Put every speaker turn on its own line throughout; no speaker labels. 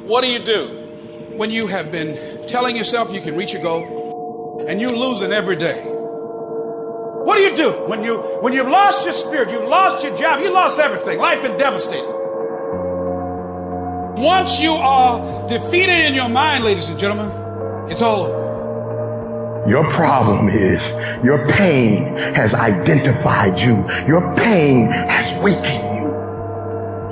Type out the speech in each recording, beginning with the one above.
What do you do when you have been telling yourself you can reach your goal and you're losing every day? What do you do when you've lost your spirit, you've lost your job, you lost everything, life been devastated? Once you are defeated in your mind, ladies and gentlemen, it's all over.
Your problem is your pain has identified you. Your pain has weakened you.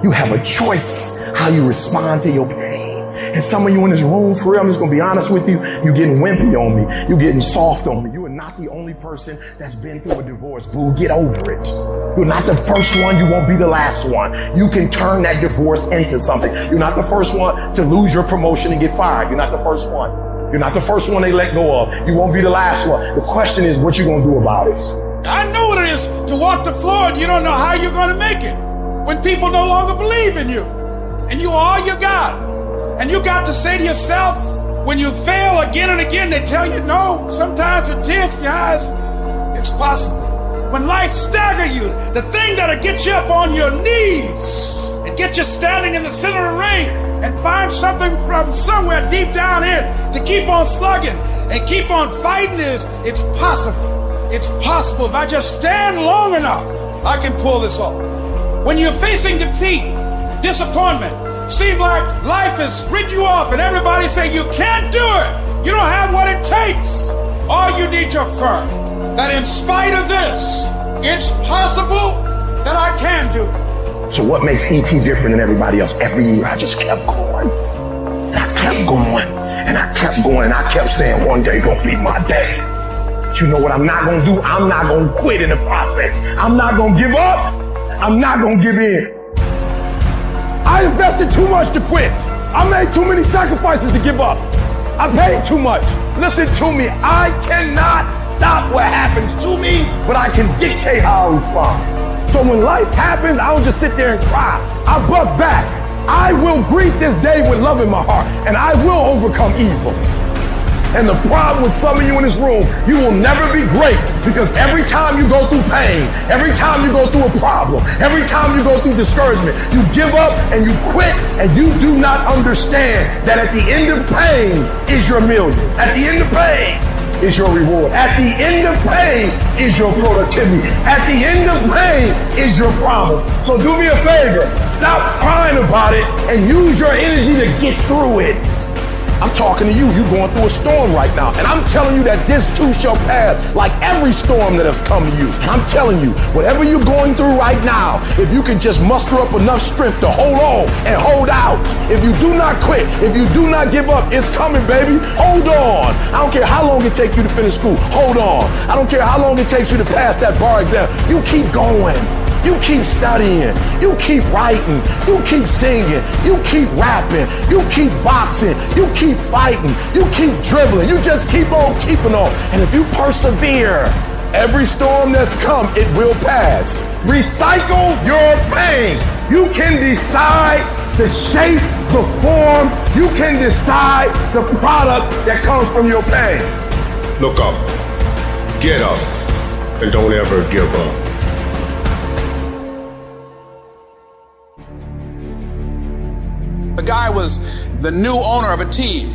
You have a choice how you respond to your pain. And some of you in this room, for real, I'm just going to be honest with you, you're getting wimpy on me. You're getting soft on me. You are not the only person that's been through a divorce, boo. Get over it. You're not the first one. You won't be the last one. You can turn that divorce into something. You're not the first one to lose your promotion and get fired. You're not the first one. You're not the first one they let go of. You won't be the last one. The question is, what you going to do about it?
I know what it is to walk the floor and you don't know how you're going to make it. When people no longer believe in you and you are all you got. And you got to say to yourself, when you fail again and again, they tell you no, sometimes with tears in your eyes, it's possible. When life stagger you, the thing that'll get you up on your knees and get you standing in the center of the ring and find something from somewhere deep down in to keep on slugging and keep on fighting is, it's possible. It's possible. If I just stand long enough, I can pull this off. When you're facing defeat, disappointment, seem like life has written you off and everybody say you can't do it. You don't have what it takes. All you need to affirm that in spite of this, it's possible that I can do it.
So what makes E.T. different than everybody else? Every year I just kept going. And I kept going. And I kept going. And I kept saying one day gonna be my day. But you know what I'm not gonna do? I'm not gonna quit in the process. I'm not gonna give up. I'm not gonna give in. I invested too much to quit. I made too many sacrifices to give up. I paid too much. Listen to me. I cannot stop what happens to me, but I can dictate how I respond. So when life happens, I don't just sit there and cry. I buck back. I will greet this day with love in my heart, and I will overcome evil. And the problem with some of you in this room, you will never be great because every time you go through pain, every time you go through a problem, every time you go through discouragement, you give up and you quit and you do not understand that at the end of pain is your millions. At the end of pain is your reward. At the end of pain is your productivity. At the end of pain is your promise. So do me a favor, stop crying about it and use your energy to get through it. I'm talking to you. You're going through a storm right now. And I'm telling you that this too shall pass, like every storm that has come to you. I'm telling you, whatever you're going through right now, if you can just muster up enough strength to hold on and hold out, if you do not quit, if you do not give up, it's coming, baby. Hold on. I don't care how long it takes you to finish school. Hold on. I don't care how long it takes you to pass that bar exam. You keep going. You keep studying, you keep writing, you keep singing, you keep rapping, you keep boxing, you keep fighting, you keep dribbling, you just keep on keeping on. And if you persevere, every storm that's come, it will pass. Recycle your pain. You can decide the shape, the form, you can decide the product that comes from your pain.
Look up, get up, and don't ever give up.
The guy was the new owner of a team,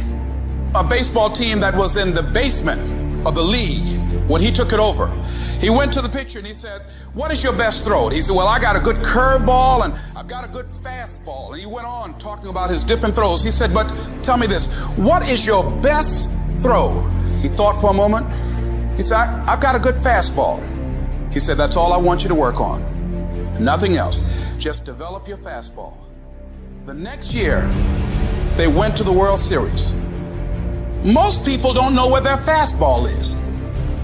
a baseball team that was in the basement of the league when he took it over. He went to the pitcher and he said, "What is your best throw?" He said, "Well, I got a good curveball and I've got a good fastball." And he went on talking about his different throws. He said, "But tell me this, what is your best throw?" He thought for a moment. He said, "I've got a good fastball." He said, "That's all I want you to work on. Nothing else. Just develop your fastball." The next year, they went to the World Series. Most people don't know where their fastball is.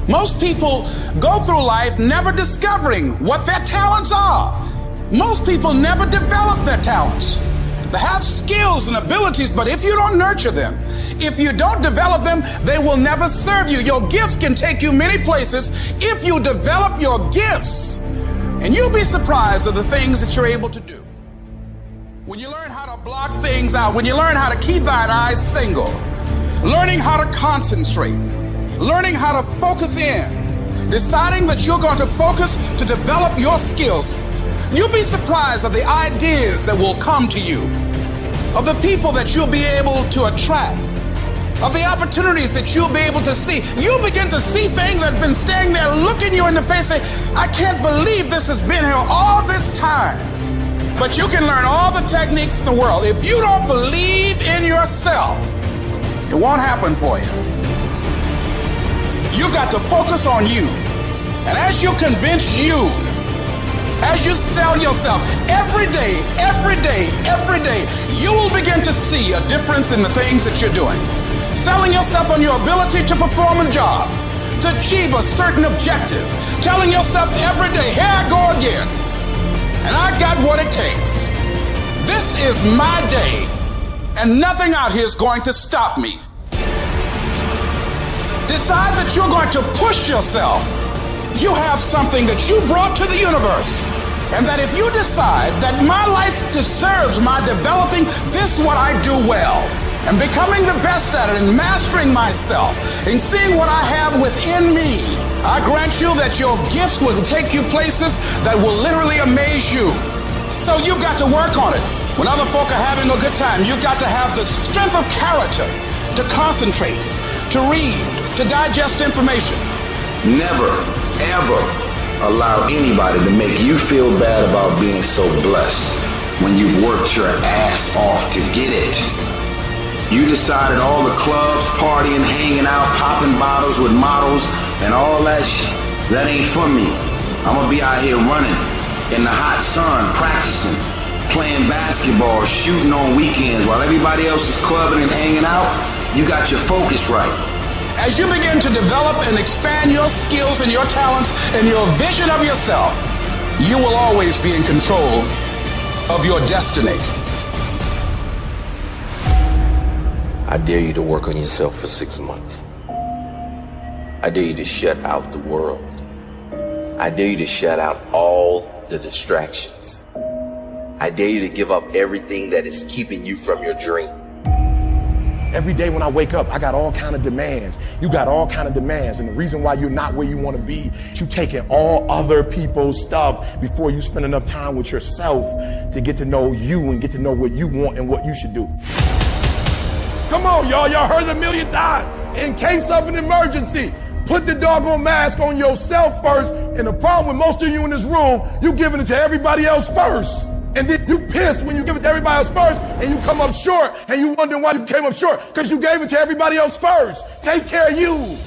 Most people go through life never discovering what their talents are. Most people never develop their talents. They have skills and abilities, but if you don't nurture them, if you don't develop them, they will never serve you. Your gifts can take you many places if you develop your gifts. And you'll be surprised at the things that you're able to do. When you learn how to block things out, when you learn how to keep thine eyes single, learning how to concentrate, learning how to focus in, deciding that you're going to focus to develop your skills, You'll be surprised of the ideas that will come to you, of the people that you'll be able to attract, of the opportunities that you'll be able to see. You'll begin to see things that have been standing there looking you in the face saying, I can't believe this has been here all this time. But you can learn all the techniques in the world. If you don't believe in yourself, it won't happen for you. You've got to focus on you. And as you convince you, as you sell yourself every day, you will begin to see a difference in the things that you're doing. Selling yourself on your ability to perform a job, to achieve a certain objective. Telling yourself every day, here I go again. And I got what it takes. This is my day, and nothing out here is going to stop me. Decide that you're going to push yourself. You have something that you brought to the universe. And that if you decide that my life deserves my developing this what I do well, and becoming the best at it and mastering myself and seeing what I have within me, I grant you that your gifts will take you places that will literally amaze you. So you've got to work on it. When other folk are having a good time, you've got to have the strength of character to concentrate, to read, to digest information.
Never, ever allow anybody to make you feel bad about being so blessed when you've worked your ass off to get it. You decided all the clubs, partying, hanging out, popping bottles with models, and all that shit, that ain't for me. I'm gonna be out here running in the hot sun, practicing, playing basketball, shooting on weekends while everybody else is clubbing and hanging out. You got your focus right.
As you begin to develop and expand your skills and your talents and your vision of yourself, you will always be in control of your destiny.
I dare you to work on yourself for 6 months. I dare you to shut out the world. I dare you to shut out all the distractions. I dare you to give up everything that is keeping you from your dream.
Every day when I wake up, I got all kind of demands. You got all kind of demands. And the reason why you're not where you want to be, you taking all other people's stuff before you spend enough time with yourself to get to know you and get to know what you want and what you should do. Come on, y'all. Y'all heard it a million times. In case of an emergency, put the doggone mask on yourself first. And the problem with most of you in this room, you giving it to everybody else first. And then you pissed when you give it to everybody else first and you come up short and you wondering why you came up short because you gave it to everybody else first. Take care of you.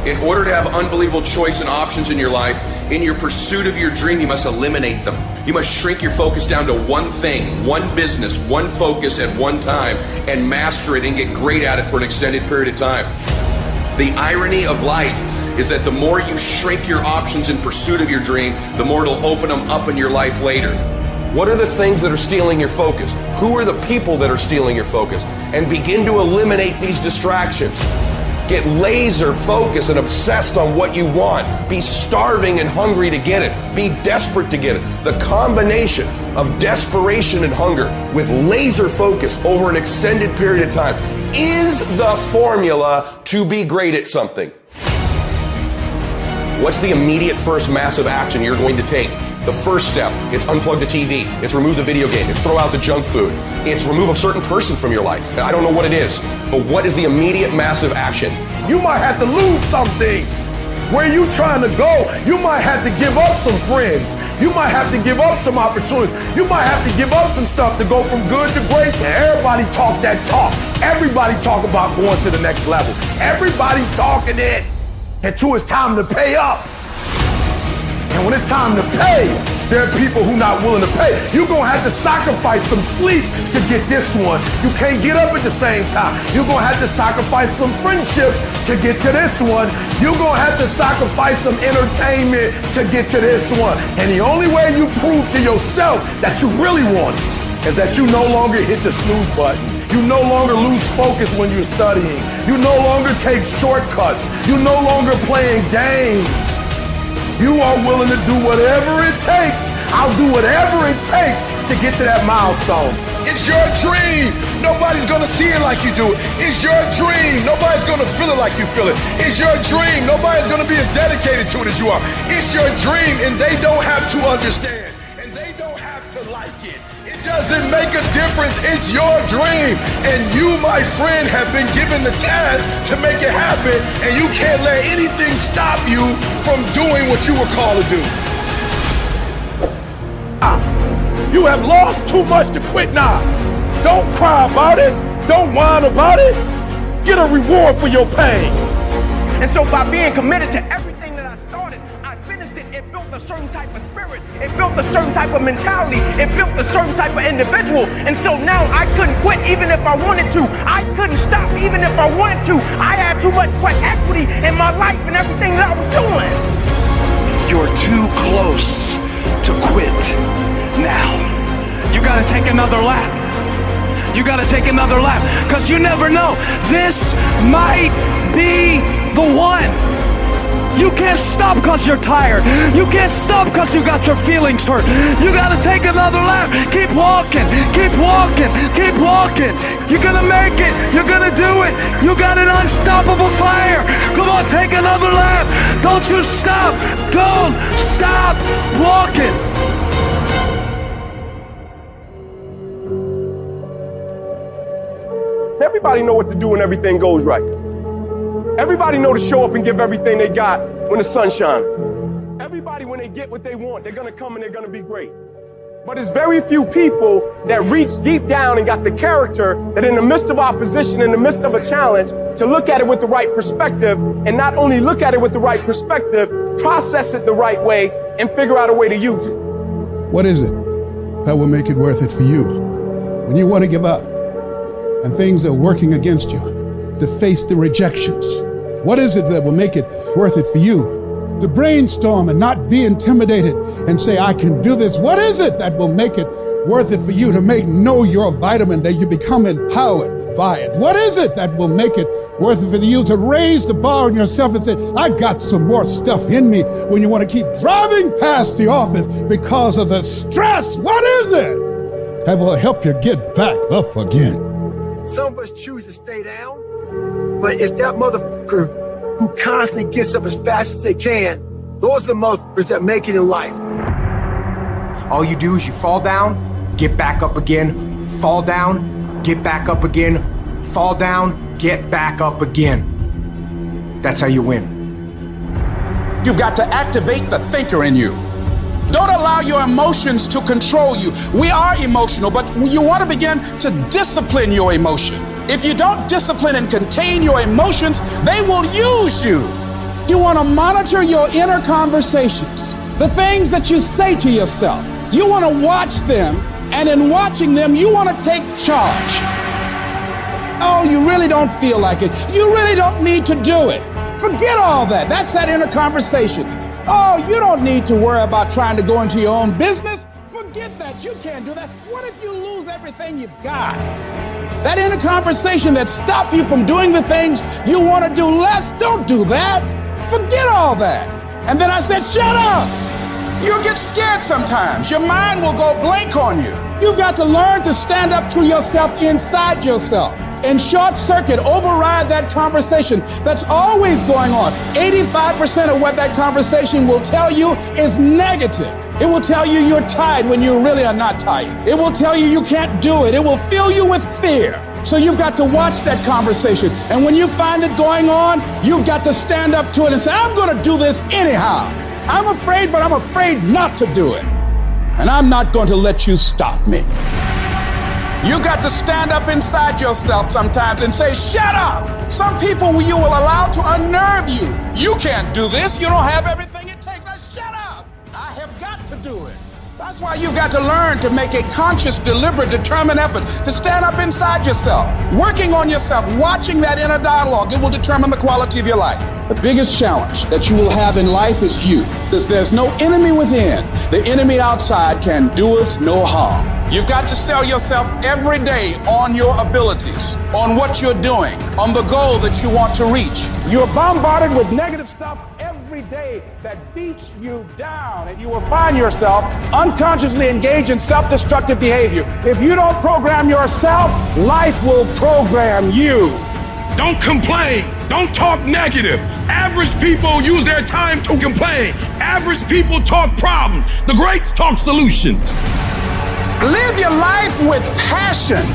In order to have unbelievable choice and options in your life, in your pursuit of your dream, you must eliminate them. You must shrink your focus down to one thing, one business, one focus at one time, and master it and get great at it for an extended period of time. The irony of life is that the more you shrink your options in pursuit of your dream, the more it'll open them up in your life later. What are the things that are stealing your focus? Who are the people that are stealing your focus? And begin to eliminate these distractions. Get laser focused and obsessed on what you want. Be starving and hungry to get it. Be desperate to get it. The combination of desperation and hunger with laser focus over an extended period of time is the formula to be great at something. What's the immediate first massive action you're going to take? The first step, it's unplug the TV. It's remove the video game. It's throw out the junk food. It's remove a certain person from your life. I don't know what it is, but what is the immediate massive action?
You might have to lose something. Where you trying to go, you might have to give up some friends. You might have to give up some opportunities. You might have to give up some stuff to go from good to great. And everybody talk that talk. Everybody talk about going to the next level. Everybody's talking it until it's time to pay up. And when it's time to pay, there are people who not willing to pay. You're going to have to sacrifice some sleep to get this one. You can't get up at the same time. You're going to have to sacrifice some friendship to get to this one. You're going to have to sacrifice some entertainment to get to this one. And the only way you prove to yourself that you really want it is that you no longer hit the snooze button. You no longer lose focus when you're studying. You no longer take shortcuts. You no longer playing games. You are willing to do whatever it takes I'll do whatever it takes to get to that milestone.
It's your dream. Nobody's gonna see it like you do it. It's your dream. Nobody's gonna feel it like you feel it. It's your dream. Nobody's gonna be as dedicated to it as you are. It's your dream, and they don't have to understand, and they don't have to like it. It doesn't make a difference. It's your dream, and you, my friend, have been given the task to make it happen, and you can't let anything stop you from doing what you were called to do.
You have lost too much to quit now. Don't cry about it. Don't whine about it. Get a reward for your pain.
And so by being committed to everything that I started, I finished it. It built a certain type of spirit. It built a certain type of mentality. It built a certain type of individual. And so now I couldn't quit even if I wanted to. I couldn't stop even if I wanted to. I had too much sweat equity in my life and everything that I was doing.
You're too close to quit now. You gotta take another lap. You gotta take another lap, because you never know. This might be the one. You can't stop because you're tired. You can't stop because you got your feelings hurt. You gotta take another lap. Keep walking, keep walking, keep walking. You're gonna make it. You're gonna do it. You got an unstoppable fire. Come on, take another lap. Don't you stop. Don't stop walking.
Everybody know what to do when everything goes right. Everybody know to show up and give everything they got when the sun shines. Everybody, when they get what they want, they're gonna come and they're gonna be great. But there's very few people that reach deep down and got the character that in the midst of opposition, in the midst of a challenge, to look at it with the right perspective, and not only look at it with the right perspective, process it the right way and figure out a way to use it.
What is it that will make it worth it for you when you want to give up and things are working against you, to face the rejections? What is it that will make it worth it for you to brainstorm and not be intimidated and say, I can do this? What is it that will make it worth it for you to know your vitamin, that you become empowered by it? What is it that will make it worth it for you to raise the bar on yourself and say, I got some more stuff in me, when you want to keep driving past the office because of the stress? What is it that will help you get back up again?
Some of us choose to stay down, but it's that motherfucker who constantly gets up as fast as they can. Those are the motherfuckers that make it in life.
All you do is you fall down, get back up again, fall down, get back up again, fall down, get back up again. That's how you win.
You've got to activate the thinker in you. Don't allow your emotions to control you. We are emotional, but you want to begin to discipline your emotion. If you don't discipline and contain your emotions, they will use you. You want to monitor your inner conversations, the things that you say to yourself. You want to watch them, and in watching them, you want to take charge. Oh, you really don't feel like it. You really don't need to do it. Forget all that. That's that inner conversation. Oh, you don't need to worry about trying to go into your own business. Forget that. You can't do that. What if you lose everything you've got? That inner conversation that stopped you from doing the things you want to do less, don't do that. Forget all that. And then I said, shut up. You'll get scared sometimes. Your mind will go blank on you. You've got to learn to stand up to yourself inside yourself and short circuit, override that conversation that's always going on. 85% of what that conversation will tell you is negative. It will tell you you're tired when you really are not tired. It will tell you you can't do it. It will fill you with fear. So you've got to watch that conversation. And when you find it going on, you've got to stand up to it and say, I'm going to do this anyhow. I'm afraid, but I'm afraid not to do it. And I'm not going to let you stop me. You got to stand up inside yourself sometimes and say, shut up. Some people you will allow to unnerve you. You can't do this. You don't have everything it takes. Shut up. I have got to do it. That's why you've got to learn to make a conscious, deliberate, determined effort to stand up inside yourself, working on yourself, watching that inner dialogue. It will determine the quality of your life. The biggest challenge that you will have in life is you. There's no enemy within. The enemy outside can do us no harm. You've got to sell yourself every day on your abilities, on what you're doing, on the goal that you want to reach.
You're bombarded with negative stuff every
every day that beats you down, and you will find yourself unconsciously engaged in self-destructive behavior. If you don't program yourself, life will program you.
Don't complain. Don't talk negative. Average people use their time to complain. Average people talk problems. The greats talk solutions.
Live your life with passion,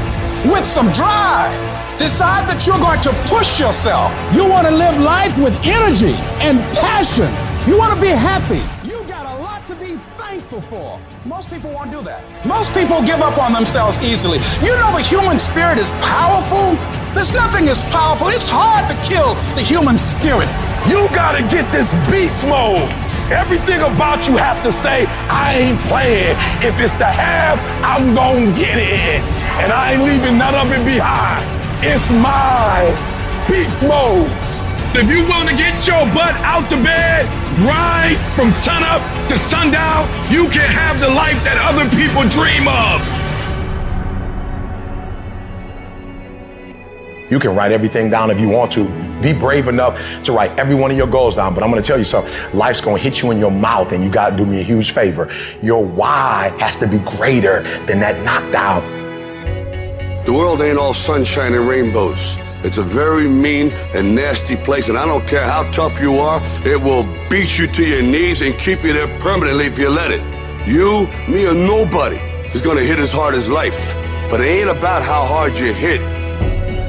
with some drive. Decide that you're going to push yourself.
You want to live life with energy and passion. You want to be happy. You got a lot to be thankful for.
Most people won't do that. Most people give up on themselves easily. You know the human spirit is powerful. There's nothing as powerful. It's hard to kill the human spirit.
You gotta get this beast mode. Everything about you has to say, I ain't playing. If it's to have, I'm gonna get it. And I ain't leaving none of it behind. It's mine. Beast modes. If you want to get your butt out to bed, grind from sunup to sundown, you can have the life that other people dream of.
You can write everything down if you want to. Be brave enough to write every one of your goals down. But I'm going to tell you something. Life's going to hit you in your mouth, and you got to do me a huge favor. Your why has to be greater than that knocked out.
The world ain't all sunshine and rainbows. It's a very mean and nasty place, and I don't care how tough you are, it will beat you to your knees and keep you there permanently if you let it. You, me, or nobody is gonna hit as hard as life. But it ain't about how hard you hit.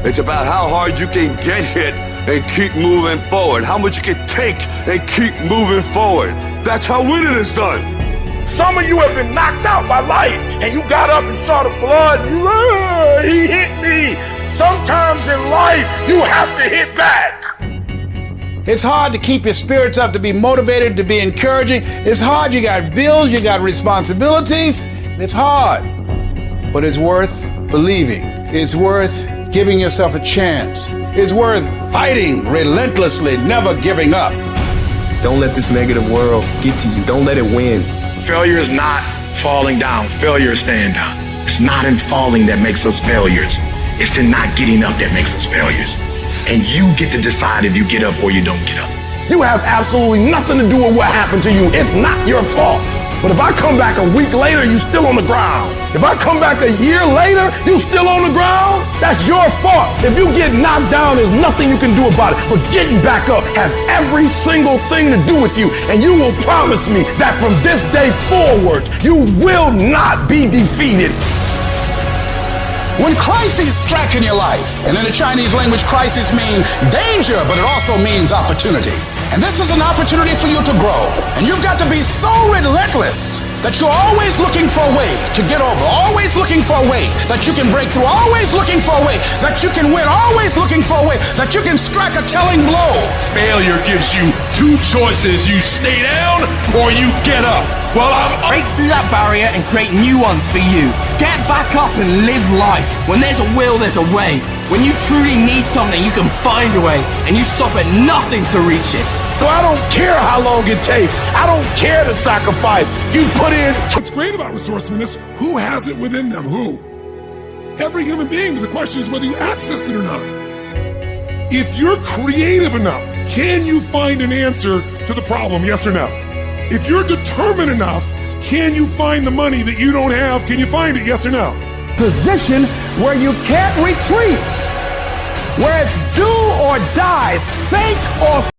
It's about how hard you can get hit and keep moving forward. How much you can take and keep moving forward. That's how winning is done.
Some of you have been knocked out by life, and you got up and saw the blood, and you, he hit me. Sometimes in life, you have to hit back.
It's hard to keep your spirits up, to be motivated, to be encouraging. It's hard. You got bills, you got responsibilities. It's hard, but it's worth believing. It's worth giving yourself a chance. It's worth fighting relentlessly, never giving up.
Don't let this negative world get to you. Don't let it win.
Failure is not falling down. Failure is staying down. It's not in falling that makes us failures. It's in not getting up that makes us failures. And you get to decide if you get up or you don't get up.
You have absolutely nothing to do with what happened to you. It's not your fault. But if I come back a week later, you still on the ground. If I come back a year later, you still on the ground, that's your fault. If you get knocked down, there's nothing you can do about it. But getting back up has every single thing to do with you. And you will promise me that from this day forward, you will not be defeated.
When crises strike in your life, and in the Chinese language, crises mean danger, but it also means opportunity. And this is an opportunity for you to grow. And you've got to be so relentless that you're always looking for a way to get over, always looking for a way that you can break through, always looking for a way that you can win, always looking for a way that you can strike a telling blow.
Failure gives you two choices. You stay down or you get up. Well,
break through that barrier and create new ones for you. Get back up and live life. When there's a will, there's a way. When you truly need something, you can find a way, and you stop at nothing to reach it.
So I don't care how long it takes. I don't care the sacrifice. You put in.
What's great about resourcefulness, who has it within them? Who? Every human being, but the question is whether you access it or not. If you're creative enough, can you find an answer to the problem, yes or no? If you're determined enough, can you find the money that you don't have? Can you find it, yes or no?
Position where you can't retreat, where it's do or die, sink or